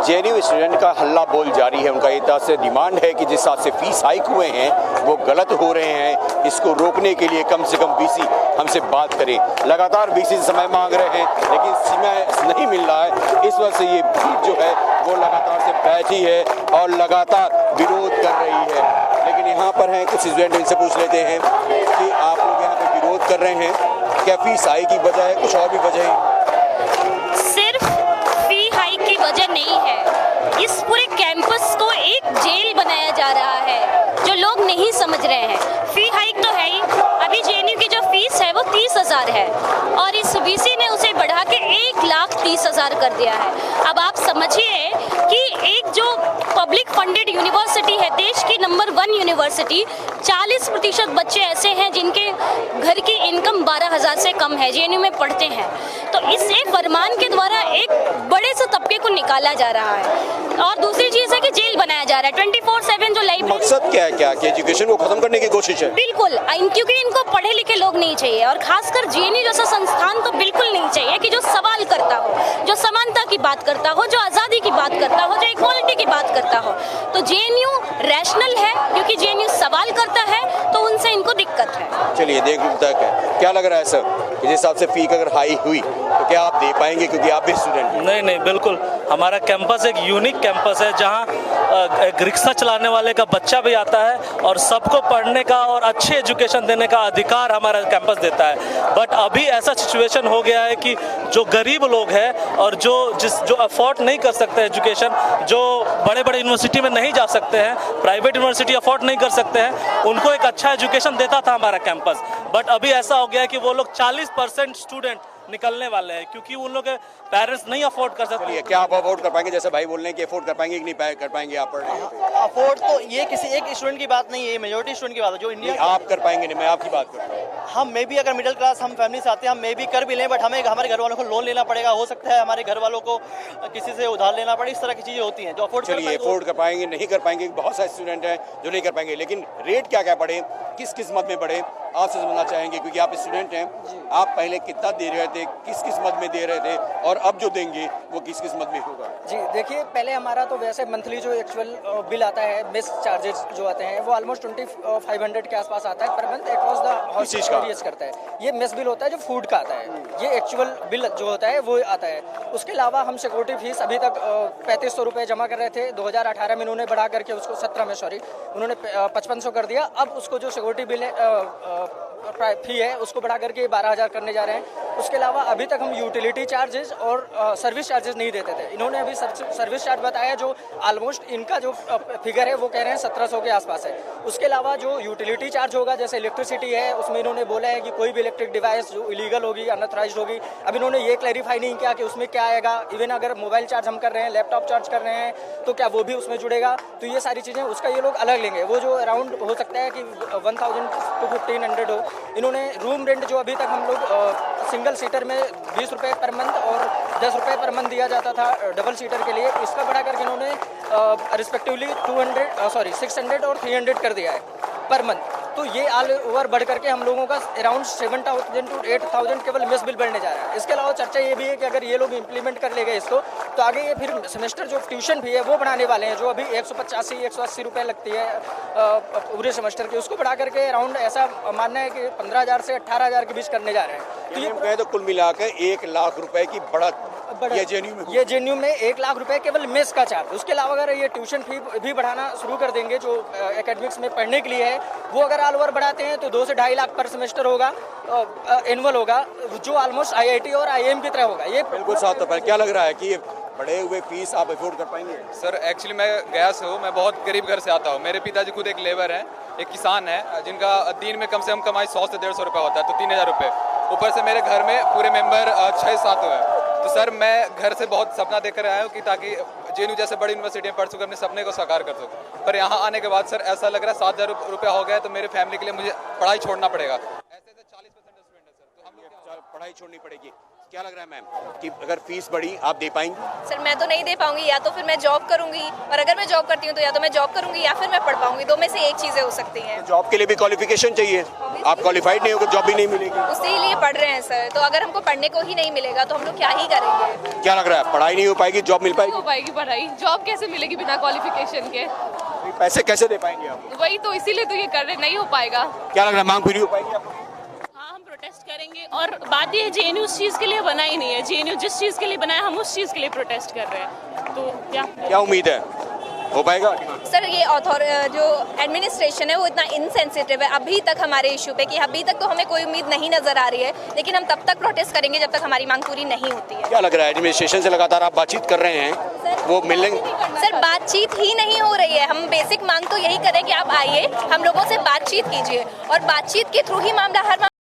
JNU student का हल्ला बोल जारी है। उनका एक तरह से डिमांड है कि जिस हिसाब से फीस हाइक हुए हैं वो गलत हो रहे हैं, इसको रोकने के लिए कम से कम वीसी हमसे बात करें। लगातार वीसी से समय मांग रहे हैं लेकिन समय नहीं मिल रहा है। इस वजह से ये भीड़ जो है वो लगातार से बैठी है और लगातार विरोध कर रही है। लेकिन यहाँ पर हैं कुछ स्टूडेंट, इनसे पूछ लेते हैं कि आप लोग यहाँ पे विरोध कर रहे हैं, क्या फीस हाइक की वजह है, कुछ और भी वजह है? सिर्फ फी हाइक की वजह नहीं है, इस पूरे कैंपस को एक जेल बनाया जा रहा है जो लोग नहीं समझ रहे हैं। फी हाइक तो है ही, अभी जेएनयू की जो फीस है वो 30,000 है और इस वीसी ने उसे बढ़ा के 1,30,000 कर दिया है। अब आप समझिए कि एक जो पब्लिक फंडेड यूनिवर्सिटी है, देश की नंबर 1 यूनिवर्सिटी, 40% बच्चे ऐसे हैं जिनके घर की इनकम 12,000 से कम है, जेएनयू में पढ़ते हैं। तो इस एक फरमान के द्वारा एक बड़े से तबके को निकाला जा रहा है और दूसरी चीज़ है कि जेल बनाया जा रहा है। 24/7 जो लाइब्रेरी, मकसद क्या है, क्या कि एजुकेशन को खत्म करने की कोशिश है? बिल्कुल, क्योंकि इनको पढ़े लिखे लोग नहीं चाहिए और खासकर जेएनयू जैसा संस्थान तो बिल्कुल नहीं चाहिए कि जो सवाल करता हो, जो समानता की बात करता हो, जो आज़ादी की बात करता हो, जो इक्वालिटी की बात करता हो। तो जेएनयू रैशनल है क्योंकि जेएनयू सवाल करता है, तो उनसे इनको दिक्कत है। चलिए देखते हैं क्या लग रहा है सर, जिस हिसाब से फी अगर हाई हुई तो क्या आप दे पाएंगे, क्योंकि आप भी स्टूडेंट हैं? नहीं, बिल्कुल। हमारा कैंपस एक यूनिक कैंपस है जहां एक रिक्शा चलाने वाले का बच्चा भी आता है और सबको पढ़ने का और अच्छे एजुकेशन देने का अधिकार हमारा कैंपस देता है। बट अभी ऐसा सिचुएशन हो गया है कि जो गरीब लोग हैं और जो अफोर्ड नहीं कर सकते एजुकेशन, जो बड़े बड़े यूनिवर्सिटी में नहीं जा सकते हैं, प्राइवेट यूनिवर्सिटी अफोर्ड नहीं कर सकते हैं, उनको एक अच्छा एजुकेशन देता था हमारा कैंपस। बट अभी ऐसा हो गया है कि वो लोग 40% स्टूडेंट निकलने वाले हैं क्योंकि उन लोग के पेरेंट्स नहीं अफोर्ड कर सकते। क्या आप अफोर्ड कर पाएंगे? जैसे भाई बोल रहे हैं कि अफोर्ड कर पाएंगे कि नहीं कर पाएंगे आप पढ़ रहे हैं? अफोर्ड तो ये किसी एक स्टूडेंट की बात नहीं है, मेजोरिटी स्टूडेंट की बात है जो इंडिया। आप कर पाएंगे नहीं, मैं आपकी बात कर रहा हूँ। हम मे भी अगर मिडिल क्लास हम फैमिली से आते हैं, हम मे भी कर भी लें, बट हमें हमारे घर वालों को लोन लेना पड़ेगा। हो सकता है हमारे घर वालों को किसी से उधार लेना पड़े, इस तरह की चीज़ें होती हैं जो अफोर्ड। चलिए अफोर्ड कर पाएंगे नहीं कर पाएंगे, बहुत सारे स्टूडेंट हैं जो नहीं कर पाएंगे, लेकिन रेट क्या क्या बढ़े, किस किस मद में बढ़े, आपसे समझना चाहेंगे क्योंकि आप स्टूडेंट हैं। आप पहले कितना दे रहे थे, किस किस मद में दे रहे थे और अब जो देंगे वो किस किस मद में होगा? जी देखिए, पहले हमारा तो वैसे मंथली जो एक्चुअल बिल आता है, मेस चार्जेस जो आते हैं वो ऑलमोस्ट 2500 के आसपास आता है per month. Eight was the करता है, ये मेस बिल होता है जो फूड का आता है, ये एक्चुअल बिल जो होता है वो आता है। उसके अलावा हम सिक्योरिटी फीस अभी तक 3500 रुपये जमा कर रहे थे, 2018 में इन्होंने बढ़ा करके उसको 17 में उन्होंने 5500 कर दिया। अब उसको जो सिक्योरिटी बिल फी है उसको बढ़ा करके 12,000 करने जा रहे हैं। उसके अलावा अभी तक हम यूटिलिटी चार्जेस और सर्विस चार्जेस नहीं देते थे। इन्होंने अभी सर्विस चार्ज बताया जो ऑलमोस्ट इनका जो फिगर है वो कह रहे हैं 1700 के आसपास है। उसके अलावा जो यूटिलिटी चार्ज होगा, जैसे इलेक्ट्रिसिटी है, उसमें इन्होंने बोला है कि कोई भी इलेक्ट्रिक डिवाइस जो इलीगल होगी, अनऑथराइज्ड होगी, अब इन्होंने ये क्लैरिफाई नहीं किया कि उसमें क्या आएगा। इवन अगर मोबाइल चार्ज हम कर रहे हैं, लैपटॉप चार्ज कर रहे हैं, तो क्या वो भी उसमें जुड़ेगा? तो ये सारी चीज़ें उसका ये लोग अलग लेंगे। वो जो अराउंड हो सकता है कि 1000 to 1500 हो। इन्होंने रूम रेंट जो अभी तक हम लोग सिंगल सीटर में 20 रुपये पर मंथ और 10 रुपये पर मंथ दिया जाता था डबल सीटर के लिए, इसका बढ़ा करके इन्होंने रिस्पेक्टिवली 600 और 300 कर दिया है पर मंथ। तो ये ऑल ओवर बढ़ करके हम लोगों का अराउंड 7,000 to 8,000 केवल मेस बिल बढ़ने जा रहा है। इसके अलावा चर्चा ये भी है कि अगर ये लोग इम्प्लीमेंट कर ले गए इसको, तो आगे ये फिर सेमेस्टर जो ट्यूशन फी है वो बढ़ाने वाले हैं, जो अभी 185-180 रुपये लगती है पूरे सेमेस्टर की, उसको बढ़ा करके अराउंड ऐसा मानना है कि 15,000 से 18,000 के बीच करने जा रहे हैं। तो ये कहें तो कुल मिलाकर 1 लाख रुपए की बढ़त ये जेएनयू में 1 लाख रुपए केवल मेस का चार्ज। उसके अलावा अगर ये ट्यूशन फी भी बढ़ाना शुरू कर देंगे जो एकेडमिक्स में पढ़ने के लिए है, वो अगर ऑल ओवर बढ़ाते हैं तो 2 से 2.5 लाख पर सेमेस्टर होगा, एनुअल होगा, जो ऑलमोस्ट IIT और IIM की तरह होगा। ये बिल्कुल साफ तौर पर क्या लग रहा है कि ये बढ़े हुए फीस आप अफोर्ड कर पाएंगे? सर एक्चुअली मैं गया से हूँ, मैं बहुत गरीब घर से आता हूँ। मेरे पिताजी खुद एक लेबर हैं, एक किसान है, जिनका दिन में कम से कम कमाई 100 से 150 रुपये होता है, तो 3000 रुपये। ऊपर से मेरे घर में पूरे मेंबर 6-7 हैं। तो सर मैं घर से बहुत सपना देखकर आया हूँ कि ताकि जेएनयू जैसे बड़ी यूनिवर्सिटी में पढ़ सकूँ, अपने सपने को साकार कर सकूँ। पर यहाँ आने के बाद सर ऐसा लग रहा है 7,000 रुपया हो गया, तो मेरे फैमिली के लिए मुझे पढ़ाई छोड़ना पड़ेगा। ऐसे 40% स्टूडेंट है सर, तो हम लोग पढ़ाई छोड़नी पड़ेगी। क्या लग रहा है मैम कि अगर फीस बढ़ी आप दे पाएंगी? सर मैं तो नहीं दे पाऊंगी, या तो फिर मैं जॉब करूंगी, और अगर मैं जॉब करती हूँ तो या तो मैं जॉब करूंगी या फिर मैं पढ़ पाऊंगी, दो में से एक चीजें हो सकती हैं। जॉब के लिए भी क्वालिफिकेशन चाहिए, आप क्वालिफाइड नहीं होगे जॉब भी नहीं मिलेगी। उसी लिए पढ़ रहे हैं सर, तो अगर हमको पढ़ने को ही नहीं मिलेगा तो हम लोग क्या ही करेंगे। क्या लग रहा है पढ़ाई नहीं हो पाएगी, जॉब मिल पाएगी? हो पाएगी पढ़ाई, जॉब कैसे मिलेगी बिना क्वालिफिकेशन के? पैसे कैसे दे पाएंगे आप? वही तो, इसीलिए तो ये कर रहे, नहीं हो पाएगा। क्या लग रहा है मांग पूरी हो पाएगी आपको? हाँ, हम प्रोटेस्ट करेंगे। और बात ये है, जेएनयू उस चीज़ के लिए बना ही नहीं है। जेएनयू जिस चीज़ के लिए बना है, हम उस चीज़ के लिए प्रोटेस्ट कर रहे हैं। तो क्या उम्मीद है हो पाएगा? सर ये जो एडमिनिस्ट्रेशन है वो इतना इनसेंसिटिव है अभी तक हमारे इशू पे, कि अभी तक तो हमें कोई उम्मीद नहीं नजर आ रही है, लेकिन हम तब तक प्रोटेस्ट करेंगे जब तक हमारी मांग पूरी नहीं होती है। क्या लग रहा है एडमिनिस्ट्रेशन से लगातार आप बातचीत कर रहे हैं, वो मिलने? सर बातचीत ही नहीं हो रही है। हम बेसिक मांग तो यही करें कि आप आइए, हम लोगों से बातचीत कीजिए, और बातचीत के थ्रू ही मामला हर